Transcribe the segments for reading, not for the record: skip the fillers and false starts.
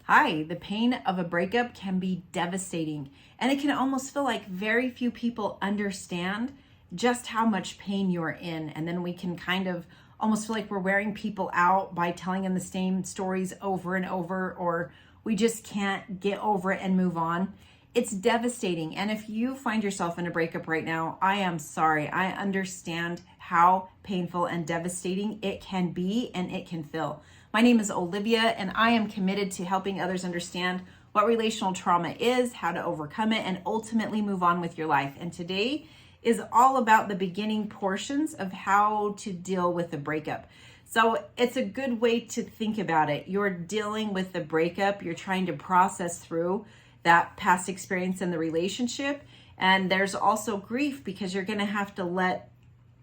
Hi, the pain of a breakup can be devastating, and it can almost feel like very few people understand just how much pain you're in. And then we can kind of almost feel like we're wearing people out by telling them the same stories over and over, or we just can't get over it and move on. It's devastating. And if you find yourself in a breakup right now, I am sorry. I understand how painful and devastating it can be and it can feel. My name is Olivia, and I am committed to helping others understand what relational trauma is, how to overcome it, and ultimately move on with your life. And today is all about the beginning portions of how to deal with a breakup. So it's a good way to think about it. You're dealing with the breakup, you're trying to process through that past experience in the relationship. And there's also grief because you're going to have to let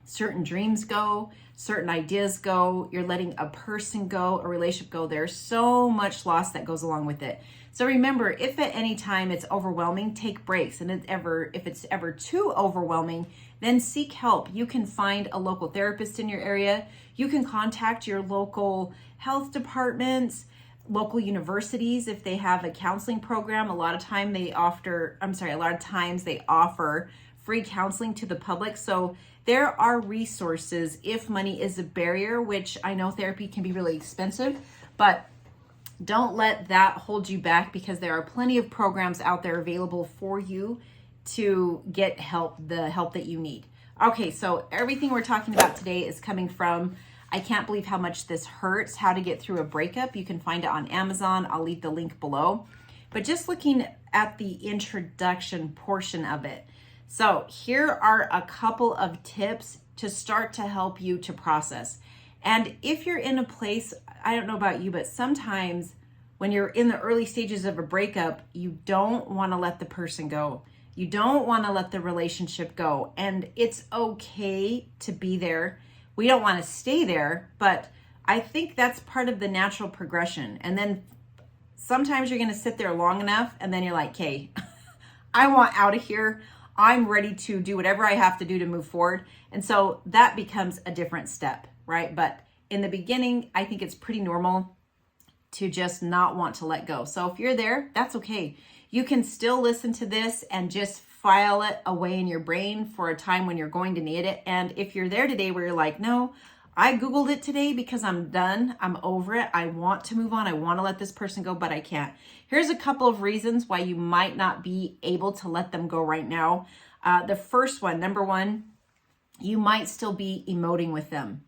certain dreams go, certain ideas go, you're letting a person go, a relationship go. There's so much loss that goes along with it. So remember, if at any time it's overwhelming, take breaks. And if it's ever too overwhelming, then seek help. You can find a local therapist in your area. You can contact your local health departments, local universities if they have a counseling program. A lot of times they offer free counseling to the public. So there are resources if money is a barrier, which I know therapy can be really expensive, but don't let that hold you back because there are plenty of programs out there available for you to get help, the help that you need. Okay, so everything we're talking about today is coming from I Can't Believe How Much This Hurts, How to Get Through a Breakup. You can find it on Amazon. I'll leave the link below. But just looking at the introduction portion of it. So here are a couple of tips to start to help you to process. And if you're in a place, I don't know about you, but sometimes when you're in the early stages of a breakup, you don't want to let the person go. You don't want to let the relationship go. And it's okay to be there. We don't want to stay there, but I think that's part of the natural progression. And then sometimes you're going to sit there long enough and then you're like, okay, I want out of here. I'm ready to do whatever I have to do to move forward. And so that becomes a different step, right? But in the beginning, I think it's pretty normal to just not want to let go. So if you're there, that's okay. You can still listen to this and just file it away in your brain for a time when you're going to need it. And if you're there today where you're like, no, I Googled it today because I'm done. I'm over it. I want to move on. I want to let this person go, but I can't. Here's a couple of reasons why you might not be able to let them go right now. The first one, number one, you might still be emoting with them.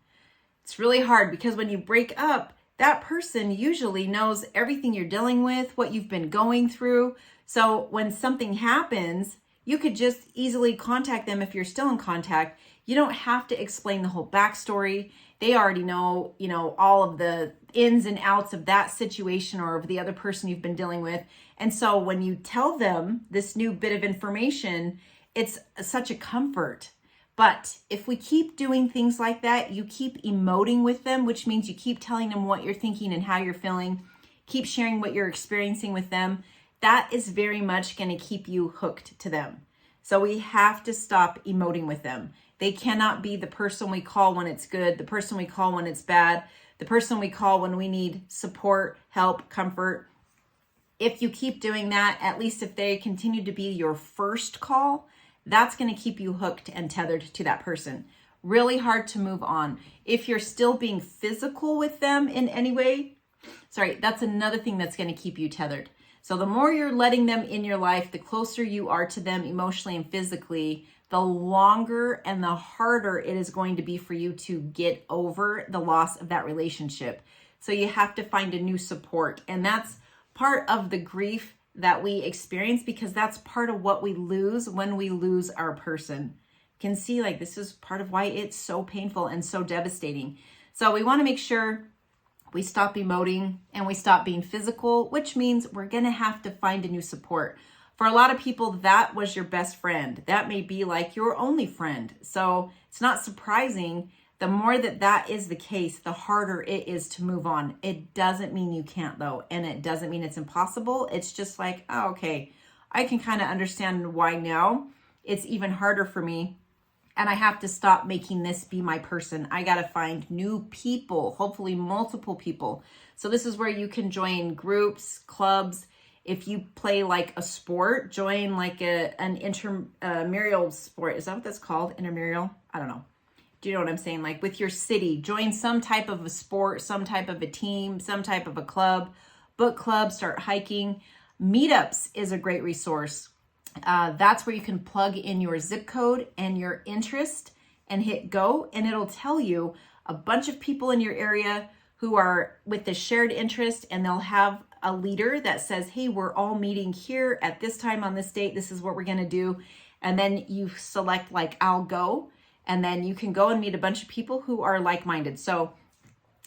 It's really hard because when you break up, that person usually knows everything you're dealing with, what you've been going through. So when something happens, you could just easily contact them if you're still in contact. You don't have to explain the whole backstory. They already know, all of the ins and outs of that situation or of the other person you've been dealing with. And so when you tell them this new bit of information, it's such a comfort. But if we keep doing things like that, you keep emoting with them, which means you keep telling them what you're thinking and how you're feeling, keep sharing what you're experiencing with them, that is very much going to keep you hooked to them. So we have to stop emoting with them. They cannot be the person we call when it's good, the person we call when it's bad, the person we call when we need support, help, comfort. If you keep doing that, at least if they continue to be your first call, that's going to keep you hooked and tethered to that person. Really hard to move on. If you're still being physical with them in any way, that's another thing that's going to keep you tethered. So the more you're letting them in your life, the closer you are to them emotionally and physically, the longer and the harder it is going to be for you to get over the loss of that relationship. So you have to find a new support. And that's part of the grief that we experience because that's part of what we lose when we lose our person. You can see this is part of why it's so painful and so devastating. So we want to make sure we stop emoting and we stop being physical, which means we're going to have to find a new support. For a lot of people, that was your best friend. That may be like your only friend. So it's not surprising. The more that is the case, the harder it is to move on. It doesn't mean you can't though. And it doesn't mean it's impossible. It's just like, oh, okay, I can kind of understand why now it's even harder for me and I have to stop making this be my person. I got to find new people, hopefully multiple people. So this is where you can join groups, clubs. If you play like a sport, join like an intramural sport. Is that what that's called? Intramural? I don't know. Do you know what I'm saying? Like with your city, join some type of a sport, some type of a team, some type of a club, book club, start hiking. Meetups is a great resource. That's where you can plug in your zip code and your interest and hit go, and it'll tell you a bunch of people in your area who are with the shared interest, and they'll have a leader that says, hey, we're all meeting here at this time on this date. This is what we're going to do. And then you select like, I'll go. And then you can go and meet a bunch of people who are like-minded. So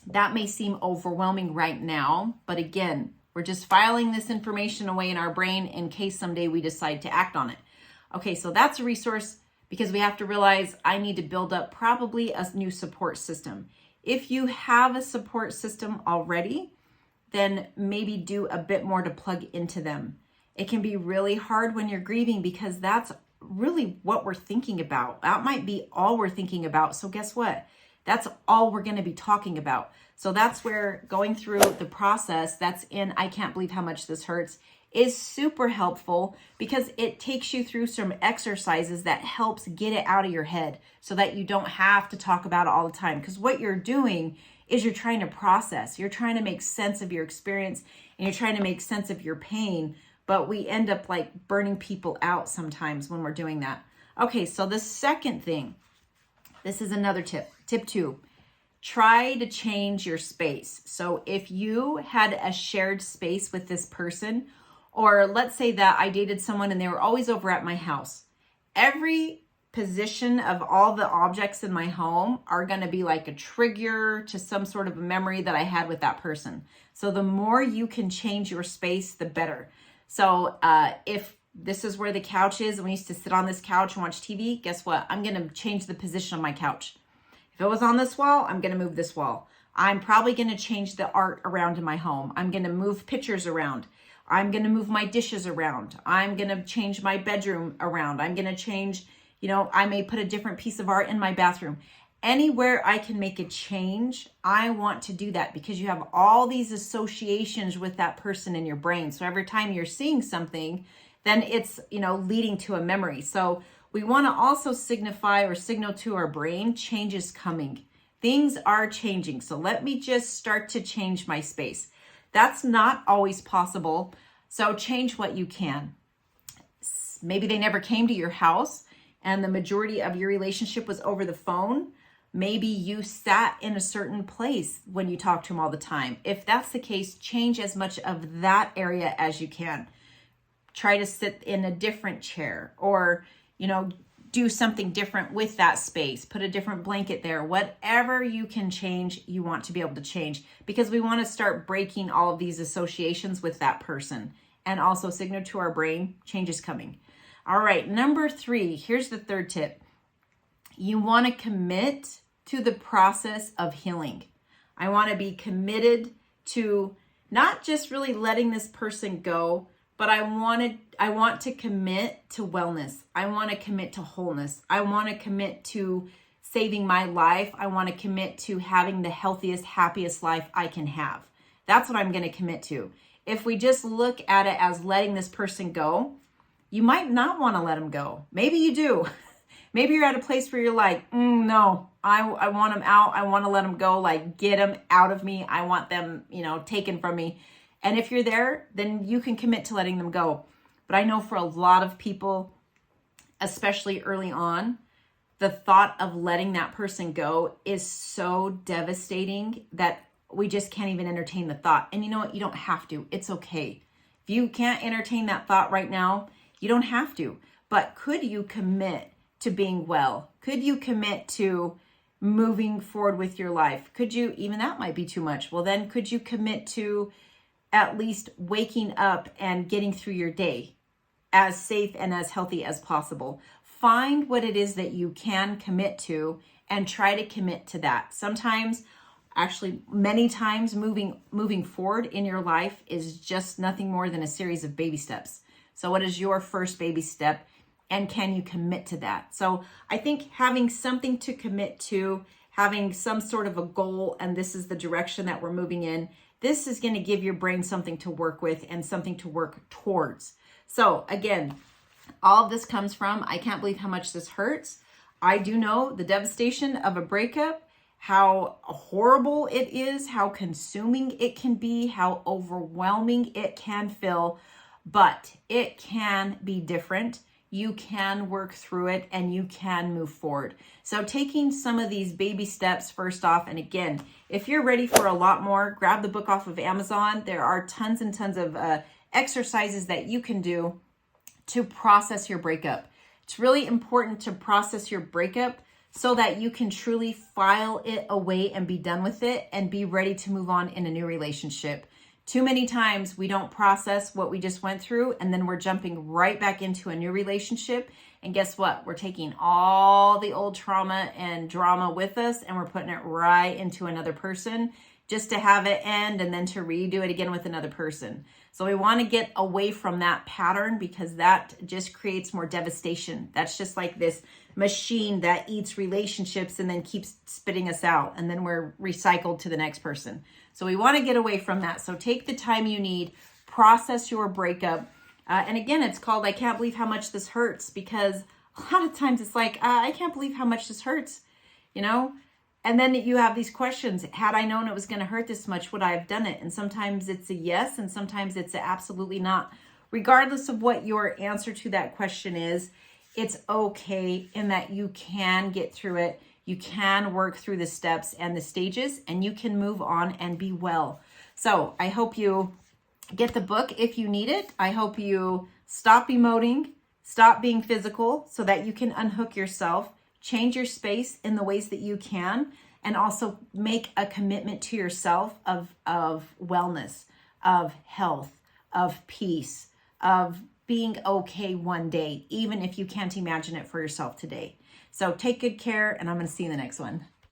that may seem overwhelming right now, but again, we're just filing this information away in our brain in case someday we decide to act on it. Okay, so that's a resource because we have to realize I need to build up probably a new support system. If you have a support system already, then maybe do a bit more to plug into them. It can be really hard when you're grieving because that's really what we're thinking about. That might be all we're thinking about. So guess what? That's all we're going to be talking about. So that's where going through the process that's in I Can't Believe How Much This Hurts is super helpful because it takes you through some exercises that helps get it out of your head so that you don't have to talk about it all the time. Because what you're doing is you're trying to process. You're trying to make sense of your experience and you're trying to make sense of your pain. But we end up like burning people out sometimes when we're doing that. Okay, so the second thing, this is another tip. Tip 2, try to change your space. So if you had a shared space with this person, or let's say that I dated someone and they were always over at my house, every position of all the objects in my home are going to be like a trigger to some sort of a memory that I had with that person. So the more you can change your space, the better. So if this is where the couch is and we used to sit on this couch and watch TV, guess what? I'm going to change the position of my couch. If it was on this wall, I'm going to move this wall. I'm probably going to change the art around in my home. I'm going to move pictures around. I'm going to move my dishes around. I'm going to change my bedroom around. I'm going to change, I may put a different piece of art in my bathroom. Anywhere I can make a change, I want to do that because you have all these associations with that person in your brain. So every time you're seeing something, then it's, leading to a memory. So we want to also signify or signal to our brain change is coming. Things are changing. So let me just start to change my space. That's not always possible. So change what you can. Maybe they never came to your house and the majority of your relationship was over the phone. Maybe you sat in a certain place when you talk to them all the time. If that's the case, change as much of that area as you can. Try to sit in a different chair or, do something different with that space. Put a different blanket there. Whatever you can change, you want to be able to change because we want to start breaking all of these associations with that person and also signal to our brain, change is coming. All right, number 3, here's the third tip. You want to commit to the process of healing. I want to be committed to not just really letting this person go, but I want to commit to wellness. I want to commit to wholeness. I want to commit to saving my life. I want to commit to having the healthiest, happiest life I can have. That's what I'm going to commit to. If we just look at it as letting this person go, you might not want to let them go. Maybe you do. Maybe you're at a place where you're like, no, I want them out. I want to let them go. Like, get them out of me. I want them, taken from me. And if you're there, then you can commit to letting them go. But I know for a lot of people, especially early on, the thought of letting that person go is so devastating that we just can't even entertain the thought. And you know what? You don't have to. It's okay. If you can't entertain that thought right now, you don't have to. But could you commit to being well? Could you commit to moving forward with your life? Could you, even that might be too much. Well, then could you commit to at least waking up and getting through your day as safe and as healthy as possible? Find what it is that you can commit to and try to commit to that. Sometimes, actually many times, moving forward in your life is just nothing more than a series of baby steps. So what is your first baby step And can you commit to that? So I think having something to commit to, having some sort of a goal, and this is the direction that we're moving in, this is going to give your brain something to work with and something to work towards. So again, all of this comes from, I can't believe how much this hurts. I do know the devastation of a breakup, how horrible it is, how consuming it can be, how overwhelming it can feel, but it can be different. You can work through it and you can move forward. So taking some of these baby steps first off, and again, if you're ready for a lot more, grab the book off of Amazon. There are tons and tons of exercises that you can do to process your breakup. It's really important to process your breakup so that you can truly file it away and be done with it and be ready to move on in a new relationship. Too many times we don't process what we just went through, and then we're jumping right back into a new relationship. And guess what? We're taking all the old trauma and drama with us and we're putting it right into another person just to have it end and then to redo it again with another person. So we want to get away from that pattern because that just creates more devastation. That's just like this machine that eats relationships and then keeps spitting us out, and then we're recycled to the next person. So we want to get away from that. So take the time you need, process your breakup. And again, it's called I Can't Believe How Much This Hurts, because a lot of times it's like, I can't believe how much this hurts, you know? And then you have these questions. Had I known it was going to hurt this much, would I have done it? And sometimes it's a yes, and sometimes it's a absolutely not. Regardless of what your answer to that question is, it's okay in that you can get through it. You can work through the steps and the stages, and you can move on and be well. So I hope you get the book if you need it. I hope you stop emoting, stop being physical so that you can unhook yourself, change your space in the ways that you can, and also make a commitment to yourself of wellness, of health, of peace, of being okay one day, even if you can't imagine it for yourself today. So take good care, and I'm going to see you in the next one.